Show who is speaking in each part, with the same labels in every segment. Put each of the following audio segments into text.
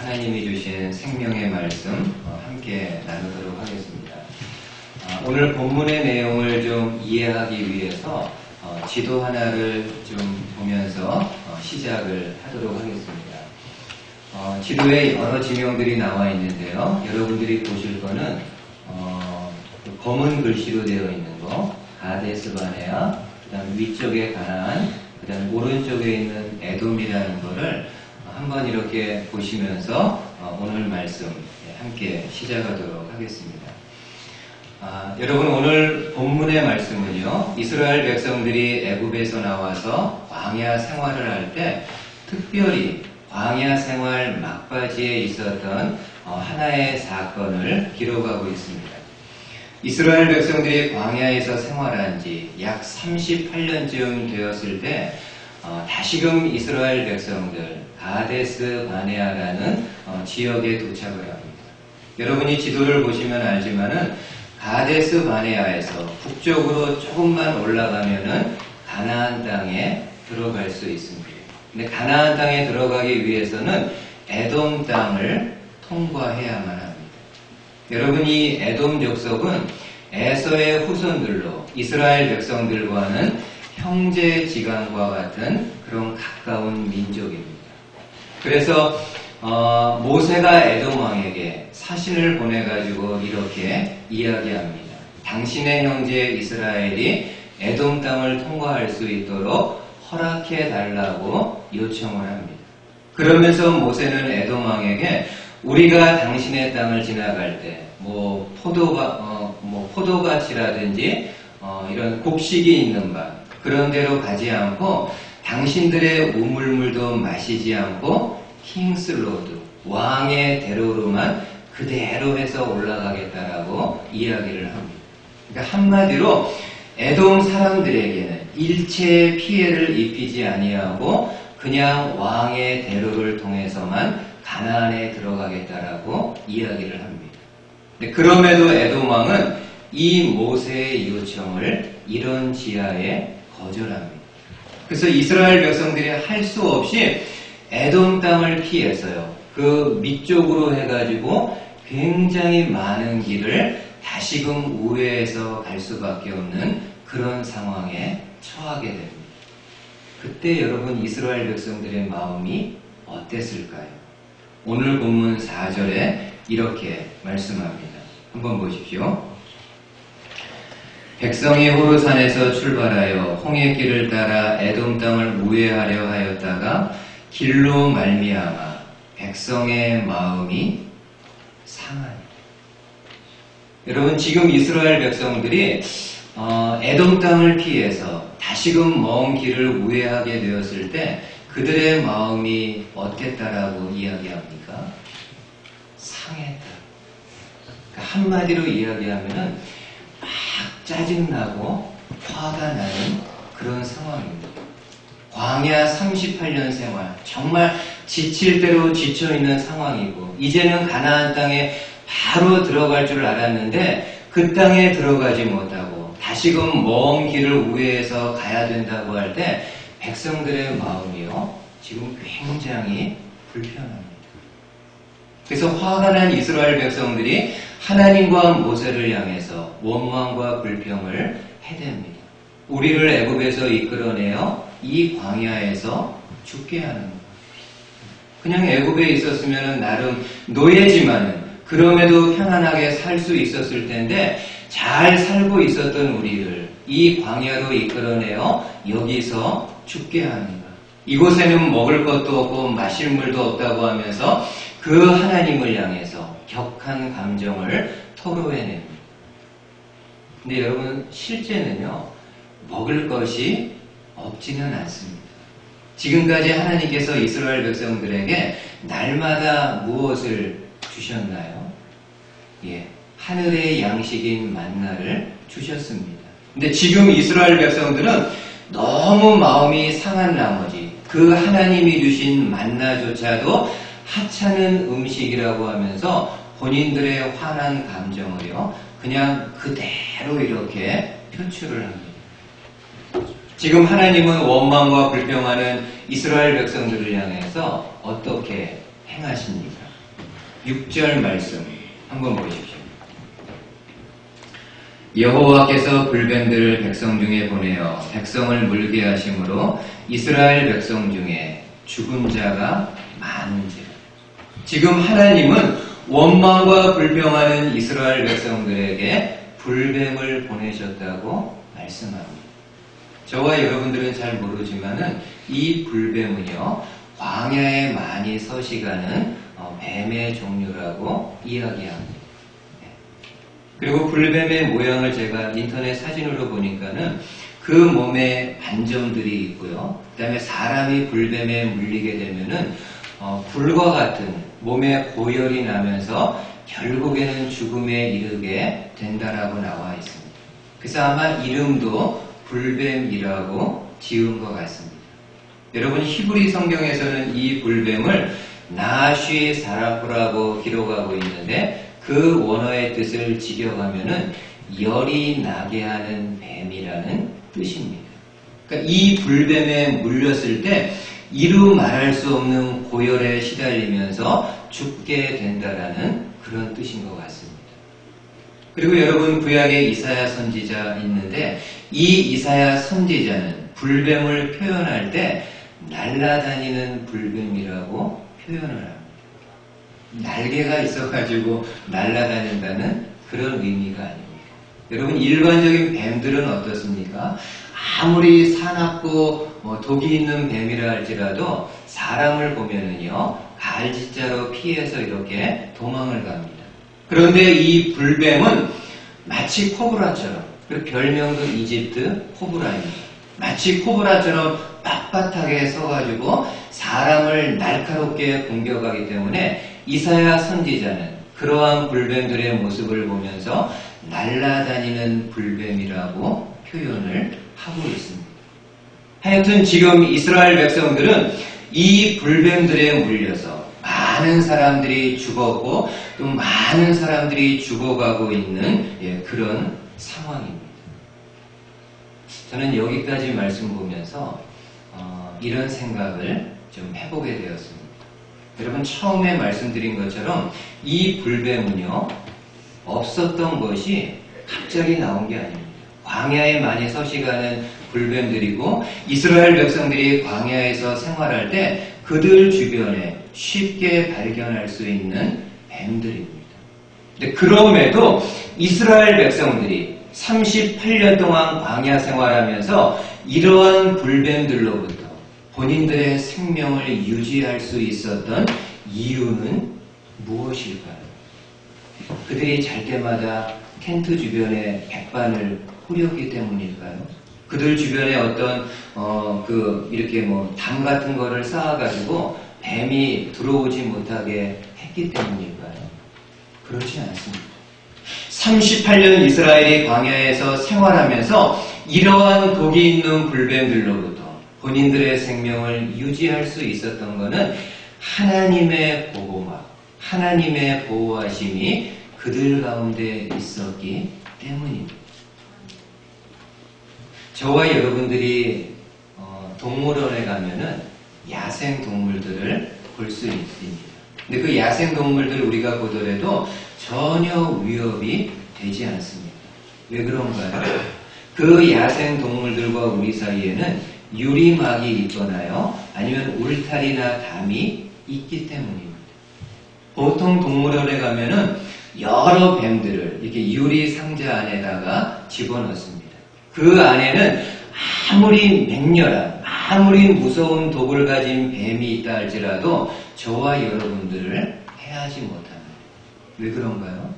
Speaker 1: 하나님이 주신 생명의 말씀 함께 나누도록 하겠습니다. 오늘 본문의 내용을 좀 이해하기 위해서 지도 하나를 좀 보면서 시작을 하도록 하겠습니다. 지도에 여러 지명들이 나와 있는데요. 여러분들이 보실 거는 검은 글씨로 되어 있는 거, 가데스 바네아, 그 다음 위쪽에 가나안, 그 다음 오른쪽에 있는 에돔이라는 거를 한번 이렇게 보시면서 오늘 말씀 함께 시작하도록 하겠습니다. 여러분, 오늘 본문의 말씀은요, 이스라엘 백성들이 애굽에서 나와서 광야 생활을 할 때 특별히 광야 생활 막바지에 있었던 하나의 사건을 기록하고 있습니다. 이스라엘 백성들이 광야에서 생활한 지 약 38년쯤 되었을 때 다시금 이스라엘 백성들 가데스 바네아라는 지역에 도착을 합니다. 여러분이 지도를 보시면 알지만은 가데스 바네아에서 북쪽으로 조금만 올라가면은 가나안 땅에 들어갈 수 있습니다. 근데 가나안 땅에 들어가기 위해서는 에돔 땅을 통과해야만 합니다. 여러분이 에돔 족속은 에서의 후손들로 이스라엘 백성들과는 형제지간과 같은 그런 가까운 민족입니다. 그래서 모세가 에돔 왕에게 사신을 보내가지고 이렇게 이야기합니다. 당신의 형제 이스라엘이 에돔 땅을 통과할 수 있도록 허락해 달라고 요청을 합니다. 그러면서 모세는 에돔 왕에게 우리가 당신의 땅을 지나갈 때 포도밭이라든지 이런 곡식이 있는 바 그런 데로 가지 않고 당신들의 우물물도 마시지 않고 킹스로드 왕의 대로로만 그대로 해서 올라가겠다라고 이야기를 합니다. 그러니까 한마디로 에돔 사람들에게는 일체의 피해를 입히지 아니하고 그냥 왕의 대로를 통해서만 가나안에 들어가겠다라고 이야기를 합니다. 그럼에도 에돔 왕은 이 모세의 요청을 이런 지하에 거절합니다. 그래서 이스라엘 백성들이 할 수 없이 에돔 땅을 피해서요, 그 밑쪽으로 해가지고 굉장히 많은 길을 다시금 우회해서 갈 수밖에 없는 그런 상황에 처하게 됩니다. 그때 여러분 이스라엘 백성들의 마음이 어땠을까요? 오늘 본문 4절에 이렇게 말씀합니다. 한번 보십시오. 백성이 호르산에서 출발하여 홍해길을 따라 에돔 땅을 우회하려 하였다가 길로 말미암아 백성의 마음이 상하니. 여러분, 지금 이스라엘 백성들이 에돔 땅을 피해서 다시금 먼 길을 우회하게 되었을 때 그들의 마음이 어땠다라고 이야기합니까? 상했다. 그러니까 한마디로 이야기하면은 막 짜증나고 화가 나는 그런 상황입니다. 광야 38년 생활, 정말 지칠 대로 지쳐있는 상황이고 이제는 가나안 땅에 바로 들어갈 줄 알았는데 그 땅에 들어가지 못하고 다시금 먼 길을 우회해서 가야 된다고 할 때 백성들의 마음이요, 지금 굉장히 불편합니다. 그래서 화가 난 이스라엘 백성들이 하나님과 모세를 향해서 원망과 불평을 해댑니다. 우리를 애굽에서 이끌어내어 이 광야에서 죽게 하는 것. 그냥 애굽에 있었으면 나름 노예지만은 그럼에도 편안하게 살 수 있었을 텐데 잘 살고 있었던 우리를 이 광야로 이끌어내어 여기서 죽게 하는 것. 이곳에는 먹을 것도 없고 마실 물도 없다고 하면서 그 하나님을 향해서 격한 감정을 토로해냅니다. 근데 여러분, 실제는요, 먹을 것이 없지는 않습니다. 지금까지 하나님께서 이스라엘 백성들에게 날마다 무엇을 주셨나요? 하늘의 양식인 만나를 주셨습니다. 근데 지금 이스라엘 백성들은 너무 마음이 상한 나머지 그 하나님이 주신 만나조차도 하찮은 음식이라고 하면서 본인들의 화난 감정을요, 그냥 그대로 이렇게 표출을 합니다. 지금 하나님은 원망과 불평하는 이스라엘 백성들을 향해서 어떻게 행하십니까? 6절 말씀 한번 보십시오. 여호와께서 불뱀들을 백성 중에 보내어 백성을 물게 하심으로 이스라엘 백성 중에 죽은 자가 많은지라. 지금 하나님은 원망과 불평하는 이스라엘 백성들에게 불뱀을 보내셨다고 말씀합니다. 저와 여러분들은 잘 모르지만은 이 불뱀은요, 광야에 많이 서식하는 뱀의 종류라고 이야기합니다. 그리고 불뱀의 모양을 제가 인터넷 사진으로 보니까는 그 몸에 반점들이 있고요. 그 다음에 사람이 불뱀에 물리게 되면은 불과 같은 몸에 고열이 나면서 결국에는 죽음에 이르게 된다라고 나와 있습니다. 그래서 아마 이름도 불뱀이라고 지은 것 같습니다. 여러분, 히브리 성경에서는 이 불뱀을 나쉬 사라프라고 기록하고 있는데 그 원어의 뜻을 직역하면은 열이 나게 하는 뱀이라는 뜻입니다. 그러니까 이 불뱀에 물렸을 때 이루 말할 수 없는 고열에 시달리면서 죽게 된다라는 그런 뜻인 것 같습니다. 그리고 여러분, 구약에 이사야 선지자 있는데 이 이사야 선지자는 불뱀을 표현할 때 날아다니는 불뱀이라고 표현을 합니다. 날개가 있어가지고 날아다닌다는 그런 의미가 아닙니다. 여러분, 일반적인 뱀들은 어떻습니까? 아무리 사납고 독이 있는 뱀이라 할지라도 사람을 보면은요, 갈짓자로 피해서 이렇게 도망을 갑니다. 그런데 이 불뱀은 마치 코브라처럼, 그리고 별명도 이집트 코브라입니다. 마치 코브라처럼 빳빳하게 서가지고 사람을 날카롭게 공격하기 때문에 이사야 선지자는 그러한 불뱀들의 모습을 보면서 날아다니는 불뱀이라고 표현을 하고 있습니다. 하여튼 지금 이스라엘 백성들은 이 불뱀들에 물려서 많은 사람들이 죽었고 또 많은 사람들이 죽어가고 있는 그런 상황입니다. 저는 여기까지 말씀 보면서 이런 생각을 좀 해보게 되었습니다. 여러분, 처음에 말씀드린 것처럼 이 불뱀은요, 없었던 것이 갑자기 나온 게 아닙니다. 광야에 많이 서식하는 불뱀들이고 이스라엘 백성들이 광야에서 생활할 때 그들 주변에 쉽게 발견할 수 있는 뱀들입니다. 근데 그럼에도 이스라엘 백성들이 38년 동안 광야 생활하면서 이러한 불뱀들로부터 본인들의 생명을 유지할 수 있었던 이유는 무엇일까요? 그들이 잘 때마다 텐트 주변에 백반을 뿌렸기 때문일까요? 그들 주변에 어떤 이렇게 담 같은 거를 쌓아가지고 뱀이 들어오지 못하게 했기 때문일까요? 그렇지 않습니다. 38년 이스라엘이 광야에서 생활하면서 이러한 독이 있는 불뱀들로부터 본인들의 생명을 유지할 수 있었던 것은 하나님의 보호막, 하나님의 보호하심이 그들 가운데 있었기 때문입니다. 저와 여러분들이 동물원에 가면은 야생 동물들을 볼 수 있습니다. 근데 그 야생 동물들 우리가 보더라도 전혀 위협이 되지 않습니다. 왜 그런가요? 그 야생 동물들과 우리 사이에는 유리막이 있거나요, 아니면 울타리나 담이 있기 때문입니다. 보통 동물원에 가면은 여러 뱀들을 이렇게 유리 상자 안에다가 집어넣습니다. 그 안에는 아무리 맹렬한, 아무리 무서운 독을 가진 뱀이 있다 할지라도 저와 여러분들을 해하지 못합니다. 왜 그런가요?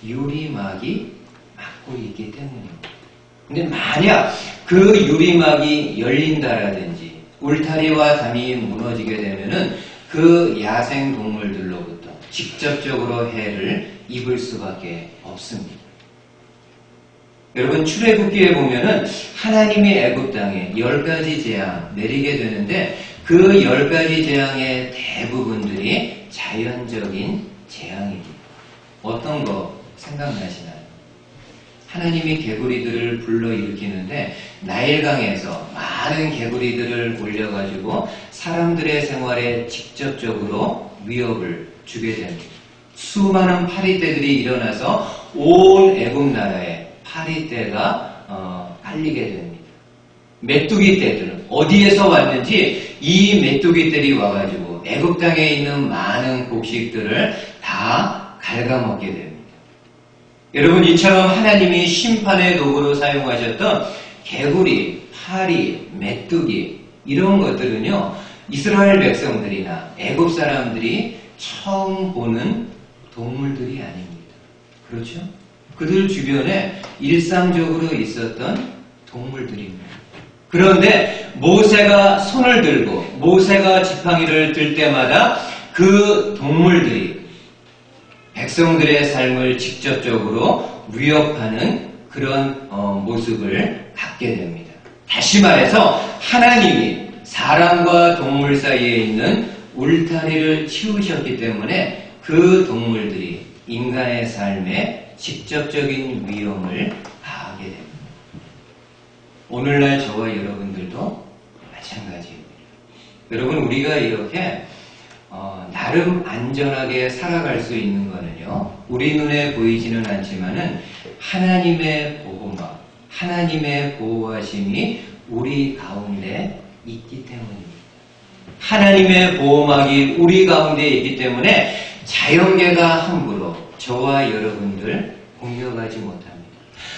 Speaker 1: 유리막이 막고 있기 때문입니다. 근데 만약 그 유리막이 열린다라든지 울타리와 담이 무너지게 되면은 그 야생 동물들로부터 직접적으로 해를 입을 수밖에 없습니다. 여러분, 출애굽기에 보면은 하나님이 애굽 땅에 10가지 재앙 내리게 되는데 그 10가지 재앙의 대부분들이 자연적인 재앙입니다. 어떤 거 생각나시나요? 하나님이 개구리들을 불러일으키는데 나일강에서 많은 개구리들을 올려가지고 사람들의 생활에 직접적으로 위협을 주게 됩니다. 수많은 파리떼들이 일어나서 온 애굽 나라에 파리떼가 깔리게 됩니다. 메뚜기 떼들은 어디에서 왔는지 이 메뚜기 떼들이 와가지고 애굽 땅에 있는 많은 곡식들을 다 갉아먹게 됩니다. 여러분, 이처럼 하나님이 심판의 도구로 사용하셨던 개구리, 파리, 메뚜기 이런 것들은요, 이스라엘 백성들이나 애굽 사람들이 처음 보는 동물들이 아닙니다. 그렇죠? 그들 주변에 일상적으로 있었던 동물들입니다. 그런데 모세가 손을 들고 모세가 지팡이를 들 때마다 그 동물들이 백성들의 삶을 직접적으로 위협하는 그런 모습을 갖게 됩니다. 다시 말해서 하나님이 사람과 동물 사이에 있는 울타리를 치우셨기 때문에 그 동물들이 인간의 삶에 직접적인 위험을 가하게 됩니다. 오늘날 저와 여러분들도 마찬가지입니다. 여러분, 우리가 이렇게 나름 안전하게 살아갈 수 있는 거는요, 우리 눈에 보이지는 않지만은 하나님의 보호막, 하나님의 보호하심이 우리 가운데 있기 때문입니다. 하나님의 보호막이 우리 가운데 있기 때문에 자연계가 함부로 저와 여러분들 공격하지 못합니다.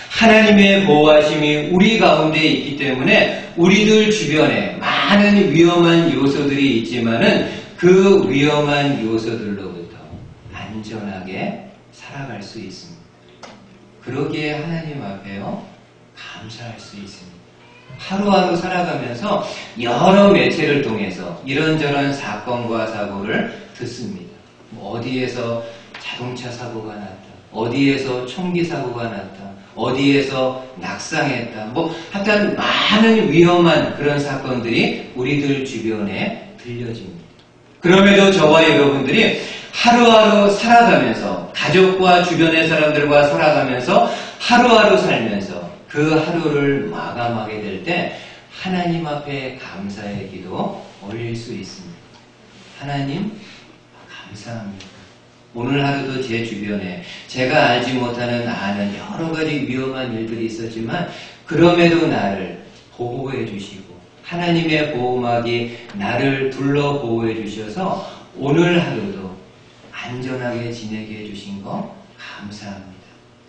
Speaker 1: 하나님의 보호하심이 우리 가운데 있기 때문에 우리들 주변에 많은 위험한 요소들이 있지만은 그 위험한 요소들로부터 안전하게 살아갈 수 있습니다. 그러기에 하나님 앞에요, 감사할 수 있습니다. 하루하루 살아가면서 여러 매체를 통해서 이런저런 사건과 사고를 듣습니다. 어디에서 자동차 사고가 났다, 어디에서 총기 사고가 났다, 어디에서 낙상했다, 하여튼 많은 위험한 그런 사건들이 우리들 주변에 들려집니다. 그럼에도 저와 여러분들이 하루하루 살아가면서 가족과 주변의 사람들과 살아가면서 하루하루 살면서 그 하루를 마감하게 될 때 하나님 앞에 감사의 기도 올릴 수 있습니다. 하나님, 감사합니다. 오늘 하루도 제 주변에 제가 알지 못하는 아는 여러 가지 위험한 일들이 있었지만 그럼에도 나를 보호해 주시고 하나님의 보호막이 나를 둘러 보호해 주셔서 오늘 하루도 안전하게 지내게 해주신 거 감사합니다.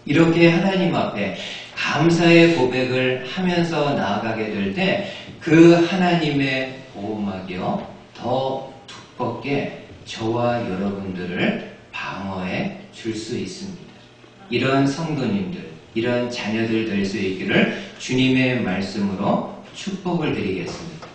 Speaker 1: 이렇게 하나님 앞에 감사의 고백을 하면서 나아가게 될 때 그 하나님의 보호막이요, 더 두껍게 저와 여러분들을 방어해 줄 수 있습니다. 이런 성도님들, 이런 자녀들 될 수 있기를 주님의 말씀으로 축복을 드리겠습니다.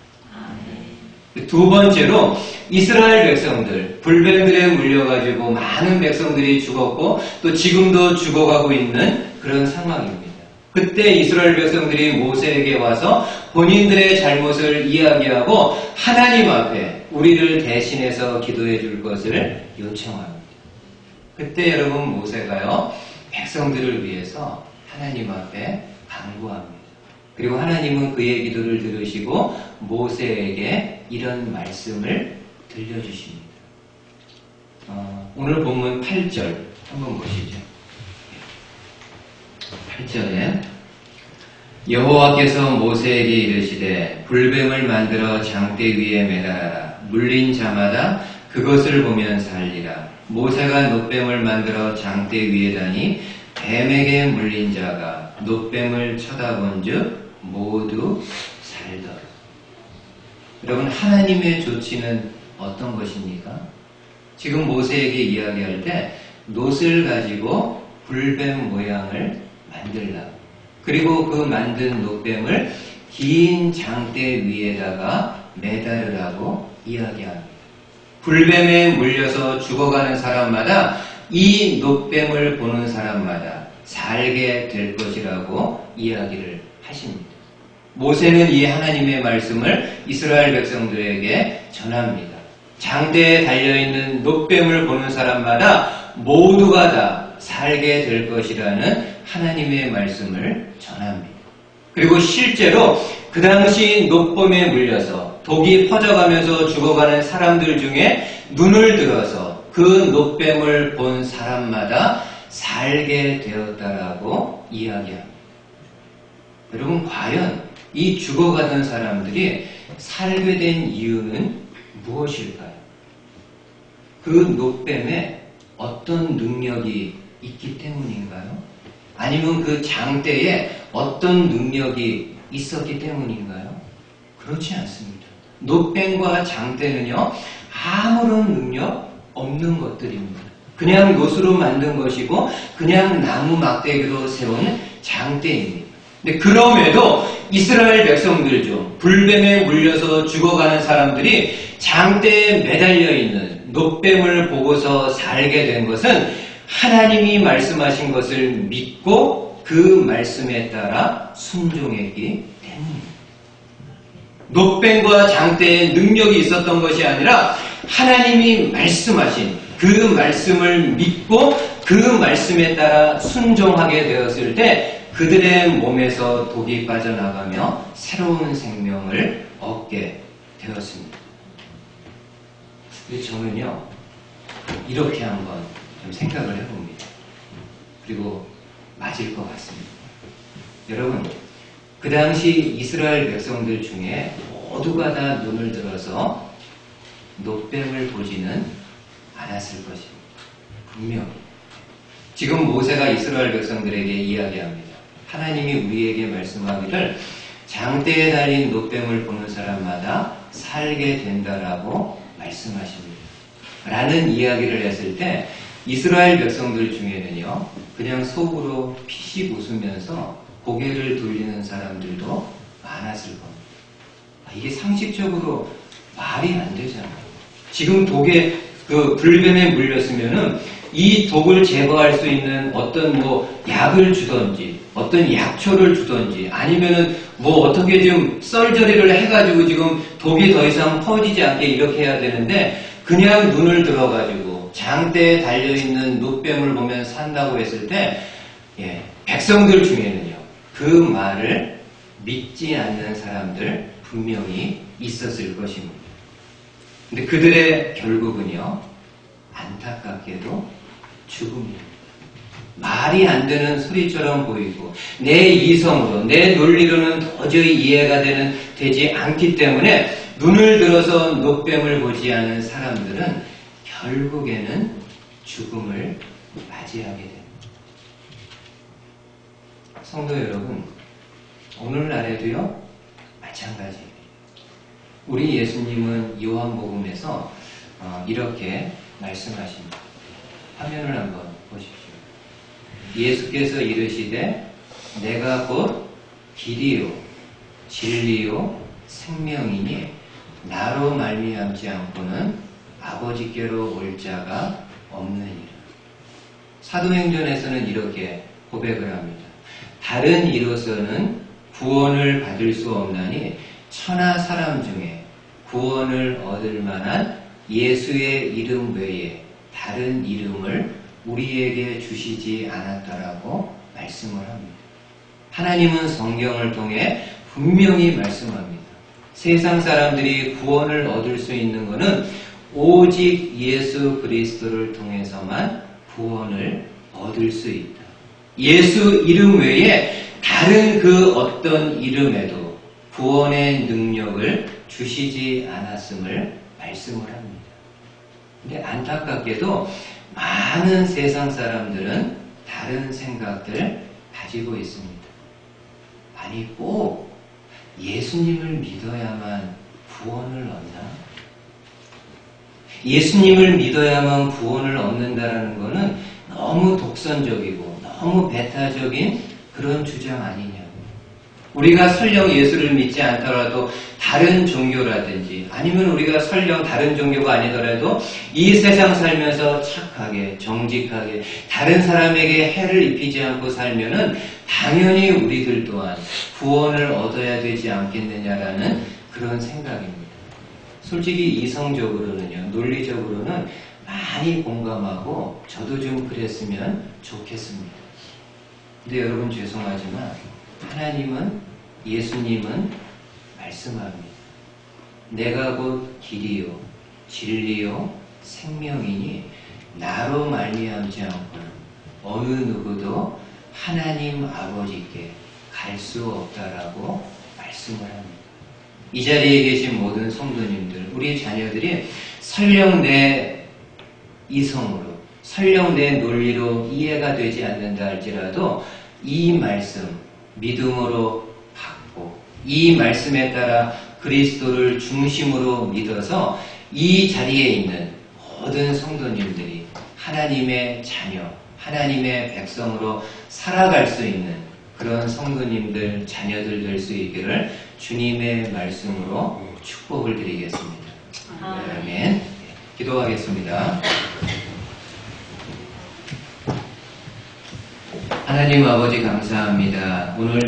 Speaker 1: 두 번째로 이스라엘 백성들, 불뱀들에 물려가지고 많은 백성들이 죽었고 또 지금도 죽어가고 있는 그런 상황입니다. 그때 이스라엘 백성들이 모세에게 와서 본인들의 잘못을 이야기하고 하나님 앞에 우리를 대신해서 기도해 줄 것을 요청합니다. 그때 여러분 모세가요, 백성들을 위해서 하나님 앞에 간구합니다. 그리고 하나님은 그의 기도를 들으시고 모세에게 이런 말씀을 들려주십니다. 오늘 본문 8절 한번 보시죠. 8절에 여호와께서 모세에게 이르시되 불뱀을 만들어 장대 위에 매달아라. 물린 자마다 그것을 보면 살리라. 모세가 놋뱀을 만들어 장대 위에 다니 뱀에게 물린 자가 놋뱀을 쳐다본 즉 모두 살더라. 여러분, 하나님의 조치는 어떤 것입니까? 지금 모세에게 이야기할 때 놋을 가지고 불뱀 모양을 만들라. 그리고 그 만든 놋뱀을 긴 장대 위에다가 매달으라고 이야기합니다. 불뱀에 물려서 죽어가는 사람마다 이 놋뱀을 보는 사람마다 살게 될 것이라고 이야기를 하십니다. 모세는 이 하나님의 말씀을 이스라엘 백성들에게 전합니다. 장대에 달려있는 놋뱀을 보는 사람마다 모두가 다 살게 될 것이라는 하나님의 말씀을 전합니다. 그리고 실제로 그 당시 놋뱀에 물려서 독이 퍼져가면서 죽어가는 사람들 중에 눈을 들어서 그 노뱀을 본 사람마다 살게 되었다라고 이야기합니다. 여러분, 과연 이 죽어가던 사람들이 살게 된 이유는 무엇일까요? 그 노뱀에 어떤 능력이 있기 때문인가요? 아니면 그 장대에 어떤 능력이 있었기 때문인가요? 그렇지 않습니다. 노뱀과 장대는요, 아무런 능력 없는 것들입니다. 그냥 노수로 만든 것이고 그냥 나무 막대기로 세운 장대입니다. 근데 그럼에도 이스라엘 백성들 중 불뱀에 물려서 죽어가는 사람들이 장대에 매달려 있는 노뱀을 보고서 살게 된 것은 하나님이 말씀하신 것을 믿고 그 말씀에 따라 순종했기 때문입니다. 노뱀과 장대에 능력이 있었던 것이 아니라 하나님이 말씀하신 그 말씀을 믿고 그 말씀에 따라 순종하게 되었을 때 그들의 몸에서 독이 빠져나가며 새로운 생명을 얻게 되었습니다. 저는요, 이렇게 한번 좀 생각을 해봅니다. 그리고 맞을 것 같습니다. 여러분, 그 당시 이스라엘 백성들 중에 모두가 다 눈을 들어서 노뱀을 보지는 않았을 것입니다. 분명히. 지금 모세가 이스라엘 백성들에게 이야기합니다. 하나님이 우리에게 말씀하기를 장대에 달린 노뱀을 보는 사람마다 살게 된다라고 말씀하십니다. 라는 이야기를 했을 때 이스라엘 백성들 중에는요, 그냥 속으로 피식 웃으면서 고개를 돌리는 사람들도 많았을 겁니다. 이게 상식적으로 말이 안 되잖아요. 지금 독에 불뱀에 물렸으면은 이 독을 제거할 수 있는 어떤 약을 주던지 어떤 약초를 주던지 아니면은 어떻게 좀 썰저리를 해가지고 지금 독이 더 이상 퍼지지 않게 이렇게 해야 되는데 그냥 눈을 들어가지고 장대에 달려있는 노뱀을 보면 산다고 했을 때 백성들 중에는요, 그 말을 믿지 않는 사람들 분명히 있었을 것입니다. 근데 그들의 결국은요, 안타깝게도 죽음이에요. 말이 안 되는 소리처럼 보이고 내 이성으로, 내 논리로는 도저히 이해가 되지 않기 때문에 눈을 들어서 노뱀을 보지 않은 사람들은 결국에는 죽음을 맞이하게 됩니다. 성도 여러분, 오늘날에도요, 마찬가지입니다. 우리 예수님은 요한복음에서 이렇게 말씀하십니다. 화면을 한번 보십시오. 예수께서 이르시되 내가 곧 길이요 진리요 생명이니 나로 말미암지 않고는 아버지께로 올 자가 없느니라. 사도행전에서는 이렇게 고백을 합니다. 다른 이로서는 구원을 받을 수 없나니 천하 사람 중에 구원을 얻을 만한 예수의 이름 외에 다른 이름을 우리에게 주시지 않았다라고 말씀을 합니다. 하나님은 성경을 통해 분명히 말씀합니다. 세상 사람들이 구원을 얻을 수 있는 것은 오직 예수 그리스도를 통해서만 구원을 얻을 수 있다. 예수 이름 외에 다른 그 어떤 이름에도 구원의 능력을 주시지 않았음을 말씀을 합니다. 근데 안타깝게도 많은 세상 사람들은 다른 생각들 가지고 있습니다. 아니, 꼭 예수님을 믿어야만 구원을 얻나? 예수님을 믿어야만 구원을 얻는다라는 것은 너무 독선적이고 너무 배타적인 그런 주장 아니냐고. 우리가 설령 예수를 믿지 않더라도 다른 종교라든지 아니면 우리가 설령 다른 종교가 아니더라도 이 세상 살면서 착하게 정직하게 다른 사람에게 해를 입히지 않고 살면은 당연히 우리들 또한 구원을 얻어야 되지 않겠느냐라는 그런 생각입니다. 솔직히 이성적으로는요, 논리적으로는 많이 공감하고 저도 좀 그랬으면 좋겠습니다. 근데 여러분 죄송하지만 하나님은, 예수님은 말씀합니다. 내가 곧 길이요 진리요 생명이니 나로 말미암지 않고는 어느 누구도 하나님 아버지께 갈 수 없다라고 말씀을 합니다. 이 자리에 계신 모든 성도님들, 우리 자녀들이 설령 내 이성으로, 설령 내 논리로 이해가 되지 않는다 할지라도 이 말씀 믿음으로 받고 이 말씀에 따라 그리스도를 중심으로 믿어서 이 자리에 있는 모든 성도님들이 하나님의 자녀, 하나님의 백성으로 살아갈 수 있는 그런 성도님들, 자녀들 될 수 있기를 주님의 말씀으로 축복을 드리겠습니다. 아멘. 기도하겠습니다. 하나님 아버지 감사합니다. 오늘